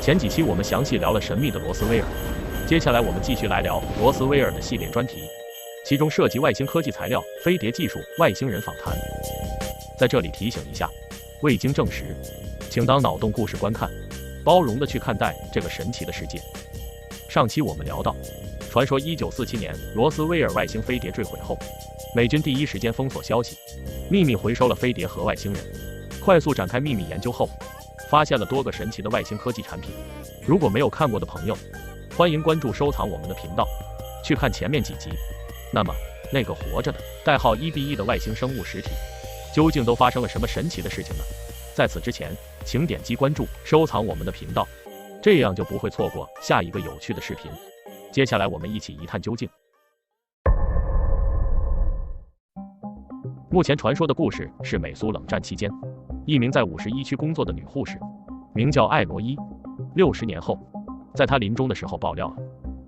前几期我们详细聊了神秘的罗斯威尔，接下来我们继续来聊罗斯威尔的系列专题，其中涉及外星科技材料、飞碟技术、外星人访谈。在这里提醒一下，未经证实，请当脑洞故事观看，包容的去看待这个神奇的世界。上期我们聊到，传说1947年罗斯威尔外星飞碟坠毁后，美军第一时间封锁消息，秘密回收了飞碟和外星人，快速展开秘密研究后，发现了多个神奇的外星科技产品。如果没有看过的朋友，欢迎关注收藏我们的频道，去看前面几集。那么那个活着的代号1B1的外星生物实体，究竟都发生了什么神奇的事情呢？在此之前，请点击关注收藏我们的频道，这样就不会错过下一个有趣的视频。接下来我们一起一探究竟。目前传说的故事是美苏冷战期间，一名在51区工作的女护士，名叫艾罗伊。60年后，在她临终的时候爆料了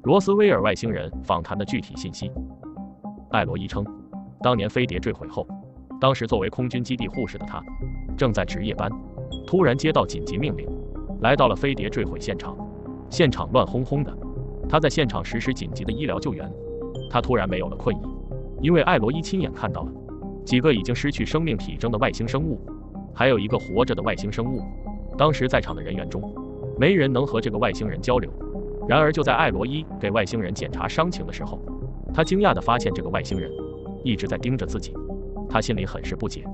罗斯威尔外星人访谈的具体信息。艾罗伊称，当年飞碟坠毁后，当时作为空军基地护士的她正在值夜班，突然接到紧急命令，来到了飞碟坠毁现场。现场乱哄哄的，她在现场实施紧急的医疗救援。她突然没有了困意，因为艾罗伊亲眼看到了几个已经失去生命体征的外星生物，还有一个活着的外星生物。当时在场的人员中，没人能和这个外星人交流。然而就在艾罗伊给外星人检查伤情的时候，他惊讶地发现这个外星人一直在盯着自己，他心里很是不解。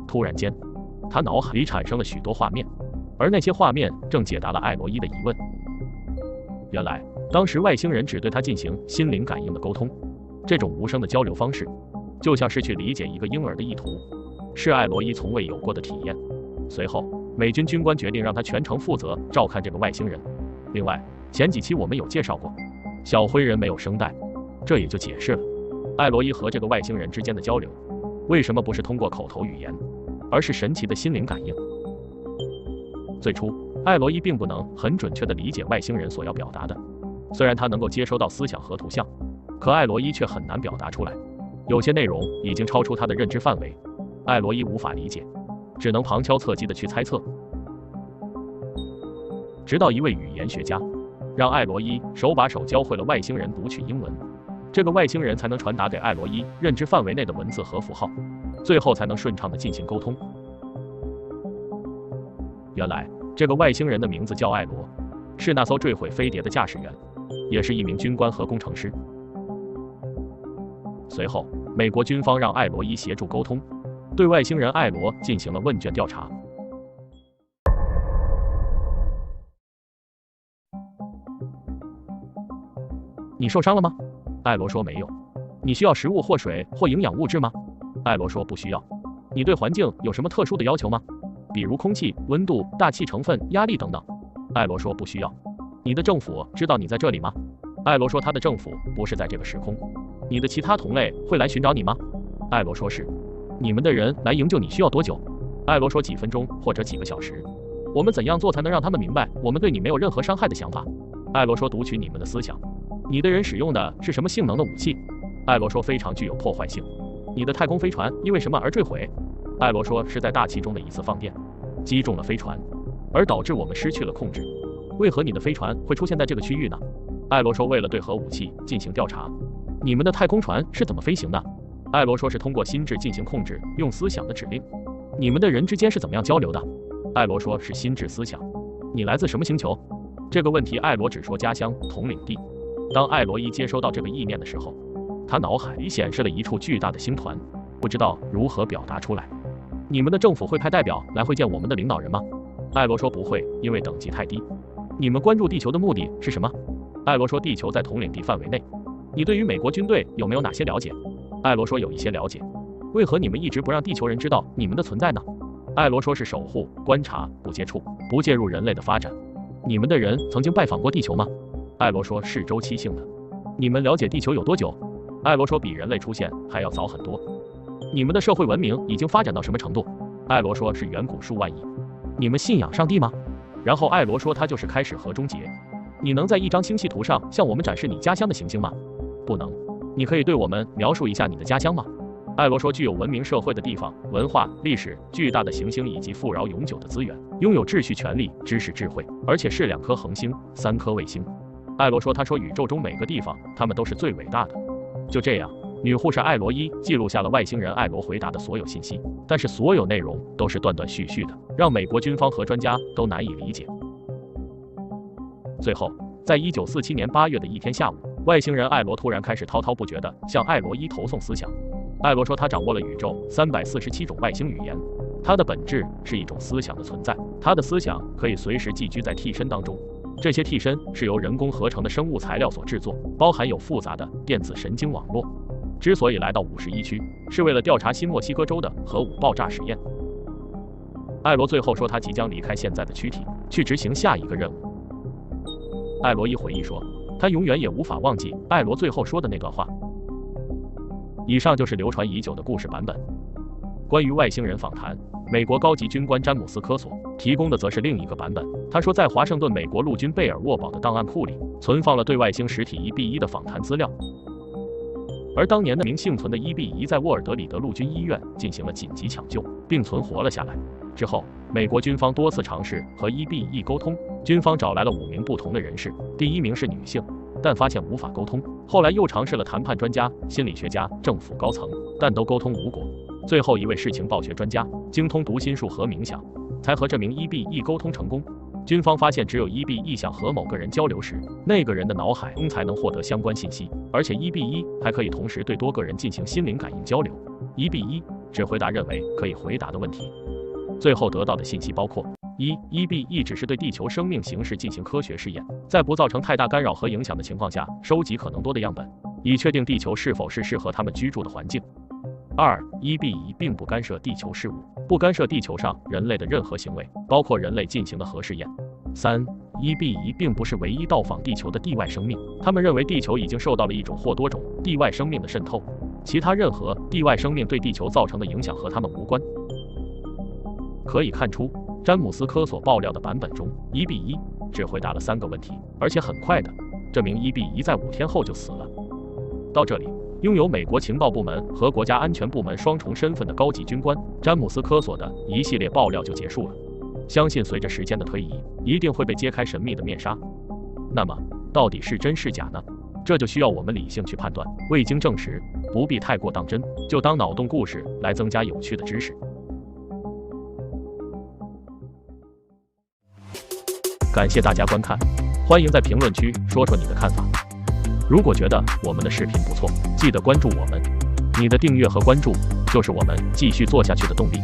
突然间，他脑海里产生了许多画面，而那些画面正解答了艾罗伊的疑问。原来当时外星人只对他进行心灵感应的沟通，这种无声的交流方式就像是去理解一个婴儿的意图，是艾罗伊从未有过的体验。随后美军军官决定让他全程负责照看这个外星人。另外前几期我们有介绍过，小灰人没有声带，这也就解释了艾罗伊和这个外星人之间的交流为什么不是通过口头语言，而是神奇的心灵感应。最初艾罗伊并不能很准确地理解外星人所要表达的，虽然他能够接收到思想和图像，可艾罗伊却很难表达出来，有些内容已经超出他的认知范围，艾罗伊无法理解，只能旁敲侧击地去猜测。直到一位语言学家让艾罗伊手把手教会了外星人读取英文，这个外星人才能传达给艾罗伊认知范围内的文字和符号，最后才能顺畅地进行沟通。原来这个外星人的名字叫艾罗，是那艘坠毁飞碟的驾驶员，也是一名军官和工程师。随后美国军方让艾罗伊协助沟通，对外星人艾罗进行了问卷调查。你受伤了吗？艾罗说没有。你需要食物或水或营养物质吗？艾罗说不需要。你对环境有什么特殊的要求吗？比如空气、温度、大气成分、压力等等。艾罗说不需要。你的政府知道你在这里吗？艾罗说他的政府不是在这个时空。你的其他同类会来寻找你吗？艾罗说是。你们的人来营救你需要多久？艾罗说几分钟或者几个小时。我们怎样做才能让他们明白我们对你没有任何伤害的想法？艾罗说读取你们的思想。你的人使用的是什么性能的武器？艾罗说非常具有破坏性。你的太空飞船因为什么而坠毁？艾罗说是在大气中的一次放电击中了飞船，而导致我们失去了控制。为何你的飞船会出现在这个区域呢？艾罗说为了对核武器进行调查。你们的太空船是怎么飞行的？艾罗说是通过心智进行控制，用思想的指令。你们的人之间是怎么样交流的？艾罗说是心智思想。你来自什么星球？这个问题艾罗只说家乡统领地。当艾罗伊接收到这个意念的时候，他脑海里显示了一处巨大的星团，不知道如何表达出来。你们的政府会派代表来会见我们的领导人吗？艾罗说不会，因为等级太低。你们关注地球的目的是什么？艾罗说地球在统领地范围内。你对于美国军队有没有哪些了解？艾罗说有一些了解。为何你们一直不让地球人知道你们的存在呢？艾罗说是守护、观察、不接触、不介入人类的发展。你们的人曾经拜访过地球吗？艾罗说是周期性的。你们了解地球有多久？艾罗说比人类出现还要早很多。你们的社会文明已经发展到什么程度？艾罗说是远古数万亿。你们信仰上帝吗？然后艾罗说他就是开始和终结。你能在一张星系图上向我们展示你家乡的行星吗？不能。你可以对我们描述一下你的家乡吗？艾罗说，具有文明社会的地方，文化、历史、巨大的行星以及富饶永久的资源，拥有秩序、权力、知识、智慧，而且是2颗恒星、3颗卫星。艾罗说，他说宇宙中每个地方，他们都是最伟大的。就这样，女护士艾罗伊记录下了外星人艾罗回答的所有信息，但是所有内容都是断断续续的，让美国军方和专家都难以理解。最后，在1947年8月的一天下午，外星人艾罗突然开始滔滔不绝地向艾罗伊投送思想。艾罗说，他掌握了宇宙347种外星语言，它的本质是一种思想的存在，他的思想可以随时寄居在替身当中。这些替身是由人工合成的生物材料所制作，包含有复杂的电子神经网络。之所以来到51区，是为了调查新墨西哥州的核武爆炸实验。艾罗最后说，他即将离开现在的躯体，去执行下一个任务。艾罗伊回忆说，他永远也无法忘记艾罗最后说的那段话。以上就是流传已久的故事版本。关于外星人访谈，美国高级军官詹姆斯·科索提供的则是另一个版本。他说，在华盛顿美国陆军贝尔沃堡的档案库里，存放了对外星实体1B1的访谈资料。而当年的名幸存的1B1在沃尔德里德陆军医院进行了紧急抢救，并存活了下来。之后，美国军方多次尝试和1B1沟通，军方找来了5名不同的人士，第1名是女性，但发现无法沟通。后来又尝试了谈判专家、心理学家、政府高层，但都沟通无果。最后一位是情报学专家，精通读心术和冥想，才和这名1B1沟通成功。军方发现，只有1B1想和某个人交流时，那个人的脑海中才能获得相关信息，而且1B1还可以同时对多个人进行心灵感应交流。1B1只回答认为可以回答的问题。最后得到的信息包括：1B1只是对地球生命形式进行科学试验，在不造成太大干扰和影响的情况下，收集可能多的样本，以确定地球是否是适合他们居住的环境。1B1并不干涉地球事务，不干涉地球上人类的任何行为，包括人类进行的核试验。1B1并不是唯一到访地球的地外生命，他们认为地球已经受到了一种或多种地外生命的渗透，其他任何地外生命对地球造成的影响和他们无关。可以看出，詹姆斯·科索爆料的版本中，1B1只回答了3个问题，而且很快的，这名1B1在5天后就死了。到这里，拥有美国情报部门和国家安全部门双重身份的高级军官詹姆斯·科索的一系列爆料就结束了。相信随着时间的推移，一定会被揭开神秘的面纱。那么，到底是真是假呢？这就需要我们理性去判断，未经证实，不必太过当真，就当脑洞故事来增加有趣的知识。感谢大家观看，欢迎在评论区说说你的看法。如果觉得我们的视频不错，记得关注我们，你的订阅和关注就是我们继续做下去的动力。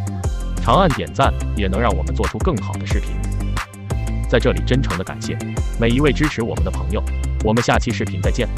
长按点赞也能让我们做出更好的视频。在这里真诚的感谢每一位支持我们的朋友，我们下期视频再见。